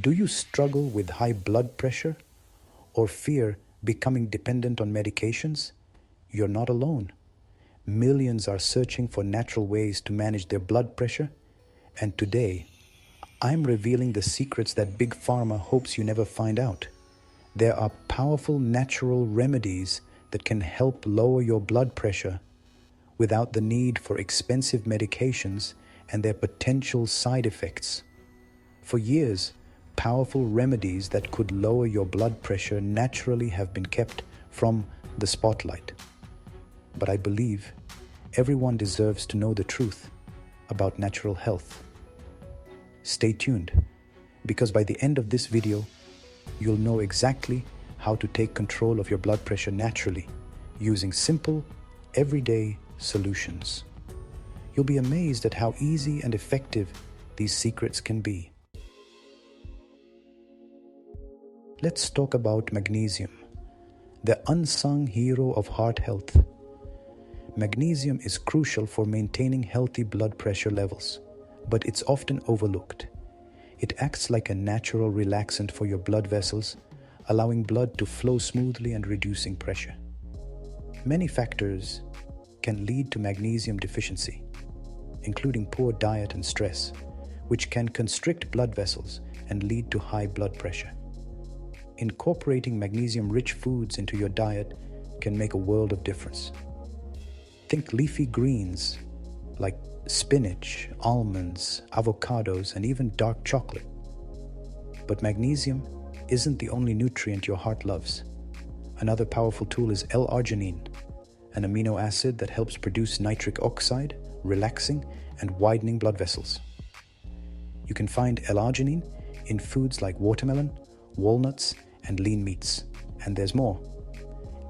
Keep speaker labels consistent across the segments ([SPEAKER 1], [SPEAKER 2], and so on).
[SPEAKER 1] Do you struggle with high blood pressure or fear becoming dependent on medications? You're not alone. Millions are searching for natural ways to manage their blood pressure, and today, I'm revealing the secrets that Big Pharma hopes you never find out. There are powerful natural remedies that can help lower your blood pressure without the need for expensive medications and their potential side effects. For years, powerful remedies that could lower your blood pressure naturally have been kept from the spotlight. But I believe everyone deserves to know the truth about natural health. Stay tuned, because by the end of this video, you'll know exactly how to take control of your blood pressure naturally using simple, everyday solutions. You'll be amazed at how easy and effective these secrets can be. Let's talk about magnesium, the unsung hero of heart health. Magnesium is crucial for maintaining healthy blood pressure levels, but it's often overlooked. It acts like a natural relaxant for your blood vessels, allowing blood to flow smoothly and reducing pressure. Many factors can lead to magnesium deficiency, including poor diet and stress, which can constrict blood vessels and lead to high blood pressure. Incorporating magnesium-rich foods into your diet can make a world of difference. Think leafy greens like spinach, almonds, avocados, and even dark chocolate. But magnesium isn't the only nutrient your heart loves. Another powerful tool is L-arginine, an amino acid that helps produce nitric oxide, relaxing and widening blood vessels. You can find L-arginine in foods like watermelon, walnuts, and lean meats. And there's more.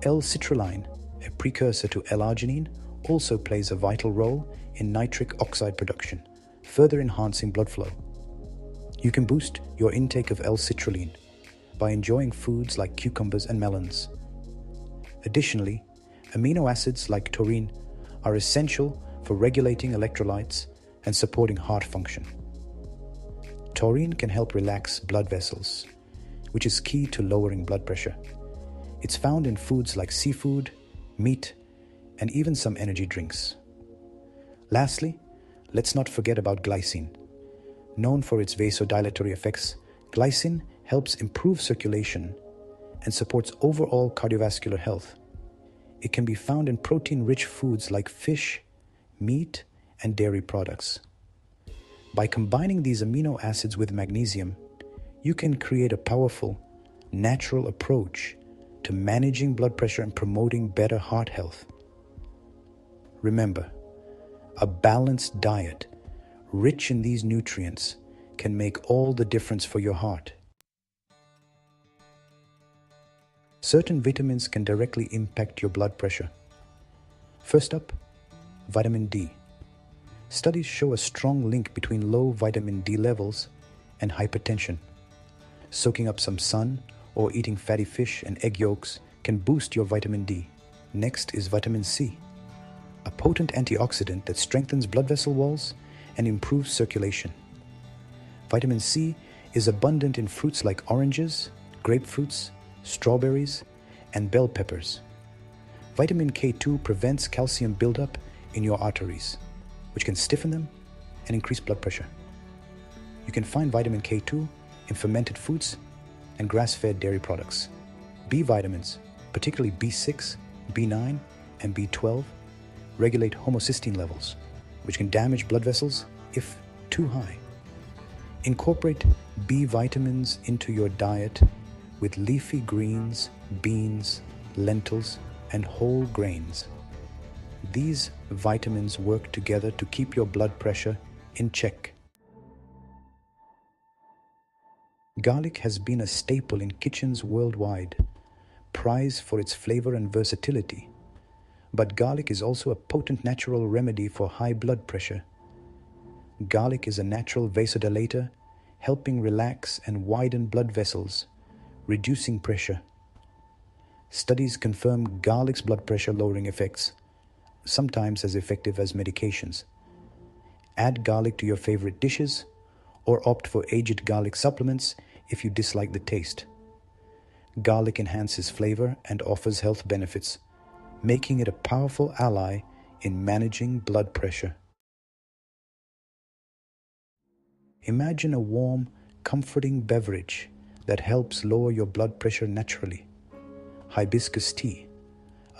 [SPEAKER 1] L-citrulline, a precursor to L-arginine, also plays a vital role in nitric oxide production, further enhancing blood flow. You can boost your intake of L-citrulline by enjoying foods like cucumbers and melons. Additionally, amino acids like taurine are essential for regulating electrolytes and supporting heart function. Taurine can help relax blood vessels, which is key to lowering blood pressure. It's found in foods like seafood, meat, and even some energy drinks. Lastly, let's not forget about glycine. Known for its vasodilatory effects, glycine helps improve circulation and supports overall cardiovascular health. It can be found in protein-rich foods like fish, meat, and dairy products. By combining these amino acids with magnesium, you can create a powerful, natural approach to managing blood pressure and promoting better heart health. Remember, a balanced diet rich in these nutrients can make all the difference for your heart. Certain vitamins can directly impact your blood pressure. First up, vitamin D. Studies show a strong link between low vitamin D levels and hypertension. Soaking up some sun or eating fatty fish and egg yolks can boost your vitamin D. Next is vitamin C, a potent antioxidant that strengthens blood vessel walls and improves circulation. Vitamin C is abundant in fruits like oranges, grapefruits, strawberries, and bell peppers. Vitamin K2 prevents calcium buildup in your arteries, which can stiffen them and increase blood pressure. You can find vitamin K2 in fermented foods and grass-fed dairy products. B vitamins, particularly B6, B9, and B12, regulate homocysteine levels, which can damage blood vessels if too high. Incorporate B vitamins into your diet with leafy greens, beans, lentils, and whole grains. These vitamins work together to keep your blood pressure in check. Garlic has been a staple in kitchens worldwide, prized for its flavor and versatility. But garlic is also a potent natural remedy for high blood pressure. Garlic is a natural vasodilator, helping relax and widen blood vessels, reducing pressure. Studies confirm garlic's blood pressure lowering effects, sometimes as effective as medications. Add garlic to your favorite dishes or opt for aged garlic supplements if you dislike the taste. Garlic enhances flavor and offers health benefits, making it a powerful ally in managing blood pressure. Imagine a warm, comforting beverage that helps lower your blood pressure naturally. Hibiscus tea,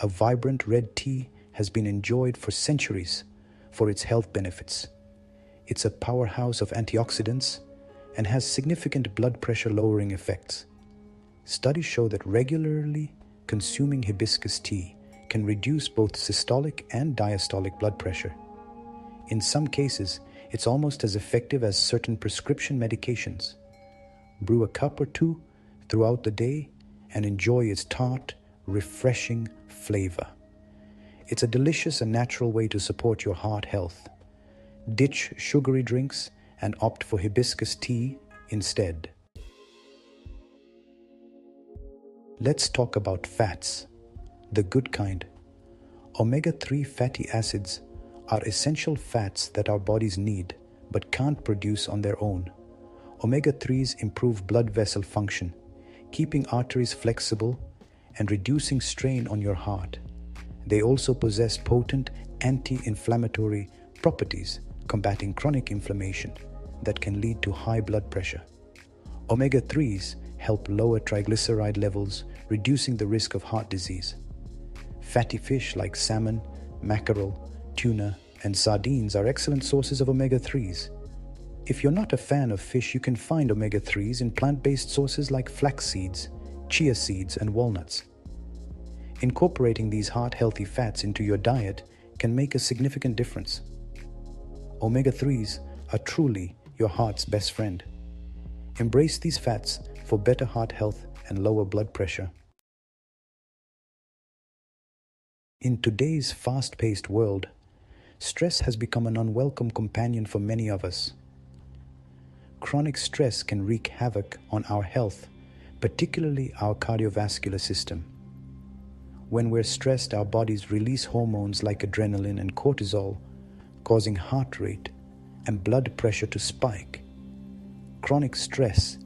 [SPEAKER 1] a vibrant red tea, has been enjoyed for centuries for its health benefits. It's a powerhouse of antioxidants and has significant blood pressure lowering effects. Studies show that regularly consuming hibiscus tea can reduce both systolic and diastolic blood pressure. In some cases, it's almost as effective as certain prescription medications. Brew a cup or two throughout the day and enjoy its tart, refreshing flavor. It's a delicious and natural way to support your heart health. Ditch sugary drinks and opt for hibiscus tea instead. Let's talk about fats, the good kind. Omega-3 fatty acids are essential fats that our bodies need but can't produce on their own. Omega-3s improve blood vessel function, keeping arteries flexible and reducing strain on your heart. They also possess potent anti-inflammatory properties, combating chronic inflammation that can lead to high blood pressure. Omega-3s help lower triglyceride levels, reducing the risk of heart disease. Fatty fish like salmon, mackerel, tuna, and sardines are excellent sources of omega-3s. If you're not a fan of fish, you can find omega-3s in plant-based sources like flax seeds, chia seeds, and walnuts. Incorporating these heart-healthy fats into your diet can make a significant difference. Omega-3s are truly your heart's best friend. Embrace these fats for better heart health and lower blood pressure. In today's fast-paced world, stress has become an unwelcome companion for many of us. Chronic stress can wreak havoc on our health, particularly our cardiovascular system. When we're stressed, our bodies release hormones like adrenaline and cortisol, causing heart rate and blood pressure to spike. Chronic stress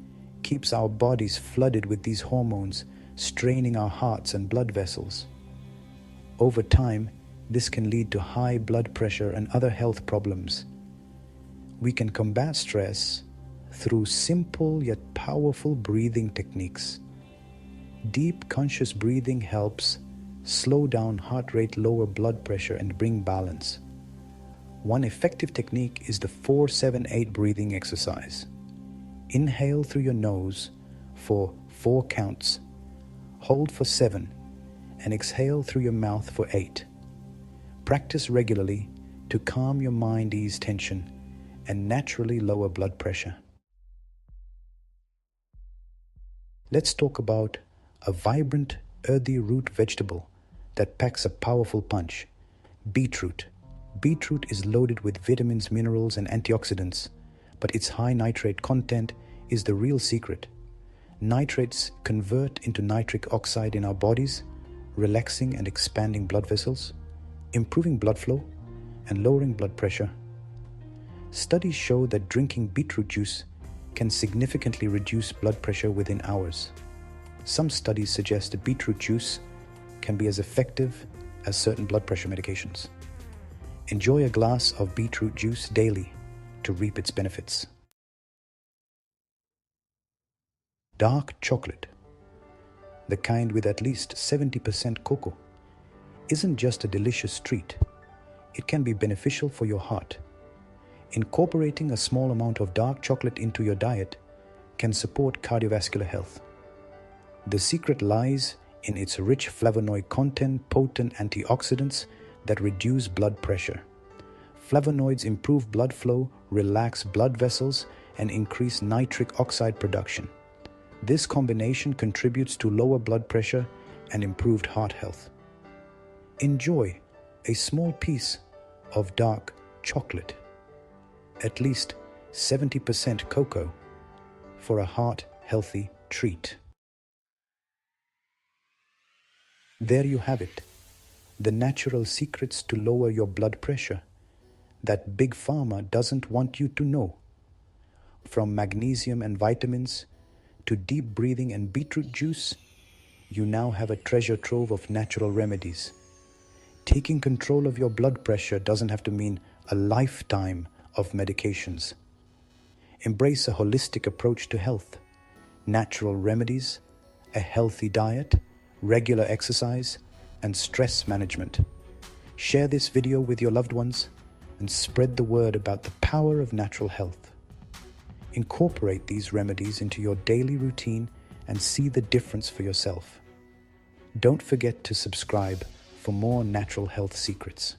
[SPEAKER 1] keeps our bodies flooded with these hormones, straining our hearts and blood vessels. Over time, this can lead to high blood pressure and other health problems. We can combat stress through simple yet powerful breathing techniques. Deep conscious breathing helps slow down heart rate, lower blood pressure, and bring balance. One effective technique is the 4-7-8 breathing exercise. Inhale through your nose for 4 counts, hold for 7, and exhale through your mouth for 8. Practice regularly to calm your mind, ease tension, and naturally lower blood pressure. Let's talk about a vibrant, earthy root vegetable that packs a powerful punch: beetroot. Beetroot is loaded with vitamins, minerals, and antioxidants, but its high nitrate content is the real secret. Nitrates convert into nitric oxide in our bodies, relaxing and expanding blood vessels, improving blood flow, and lowering blood pressure. Studies show that drinking beetroot juice can significantly reduce blood pressure within hours. Some studies suggest that beetroot juice can be as effective as certain blood pressure medications. Enjoy a glass of beetroot juice daily to reap its benefits. Dark chocolate, the kind with at least 70% cocoa, isn't just a delicious treat. It can be beneficial for your heart. Incorporating a small amount of dark chocolate into your diet can support cardiovascular health. The secret lies in its rich flavonoid content, potent antioxidants that reduce blood pressure. Flavonoids improve blood flow, relax blood vessels, and increase nitric oxide production. This combination contributes to lower blood pressure and improved heart health. Enjoy a small piece of dark chocolate, at least 70% cocoa, for a heart-healthy treat. There you have it, the natural secrets to lower your blood pressure that Big Pharma doesn't want you to know. From magnesium and vitamins to deep breathing and beetroot juice, you now have a treasure trove of natural remedies. Taking control of your blood pressure doesn't have to mean a lifetime of medications. Embrace a holistic approach to health. Natural remedies, a healthy diet, regular exercise, and stress management. Share this video with your loved ones and spread the word about the power of natural health. Incorporate these remedies into your daily routine and see the difference for yourself. Don't forget to subscribe for more natural health secrets.